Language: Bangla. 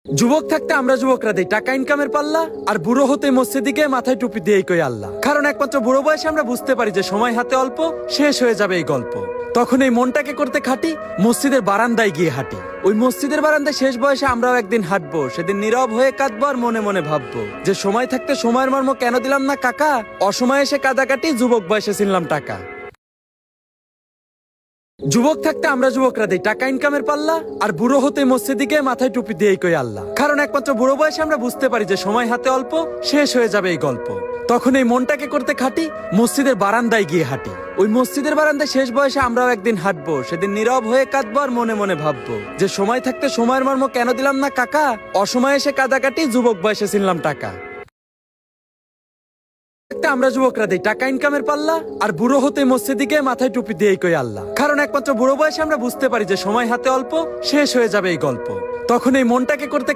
যুবক থাকতে আমরা যুবকরা দেই টাকা ইনকামের পাল্লা, আর বুড়ো হতে মসজিদে গিয়ে মাথায় টুপি দিয়েই কই আল্লাহ। কারণ একমাত্র বুড়ো বয়সে আমরা বুঝতে পারি যে সময় হাতে অল্প, শেষ হয়ে যাবে এই গল্প। তখন এই মনটাকে করতে খাটি, মসজিদের বারান্দায় গিয়ে হাঁটি। ওই মসজিদের বারান্দায় শেষ বয়সে আমরাও একদিন হাঁটবো, সেদিন নীরব হয়ে কাঁদবো আর মনে মনে ভাববো যে সময় থাকতে সময়ের মর্ম কেন দিলাম না কাকা, অসময়ে এসে কাদাকাটি, যুবক বয়সে ছিনলাম টাকা। যুবক থাকতে আমরা যুবকরা দেই টাকা ইনকামের পাল্লা, আর বুড়ো হতে মসজিদে গিয়ে মাথায় টুপি দিয়েই কই আল্লাহ। কারণ একমাত্র বুড়ো বয়সে আমরা বুঝতে পারি যে সময় হাতে অল্প, শেষ হয়ে যাবে এই গল্প। তখন এই মনটাকে করতে খাটি, মসজিদের বারান্দায় গিয়ে হাঁটি। ওই মসজিদের বারান্দায় শেষ বয়সে আমরাও একদিন হাঁটবো, সেদিন নীরব হয়ে কাঁদবো আর মনে মনে ভাববো যে সময় থাকতে সময়ের মর্ম কেন দিলাম না কাকা, অসময়ে এসে কাদাকাটি, যুবক বয়সে ছিনলাম টাকা। আমরা যুবকরা দেই টাকা ইনকামের পাল্লা, আর বুড়ো হতে মসজিদে গিয়ে মাথায় টুপি দিয়েই কই আল্লাহ। কারণ একমাত্র বুড়ো বয়সে আমরা বুঝতে পারি যে সময় হাতে অল্প, শেষ হয়ে যাবে এই গল্প। তখন এই মনটাকে করতে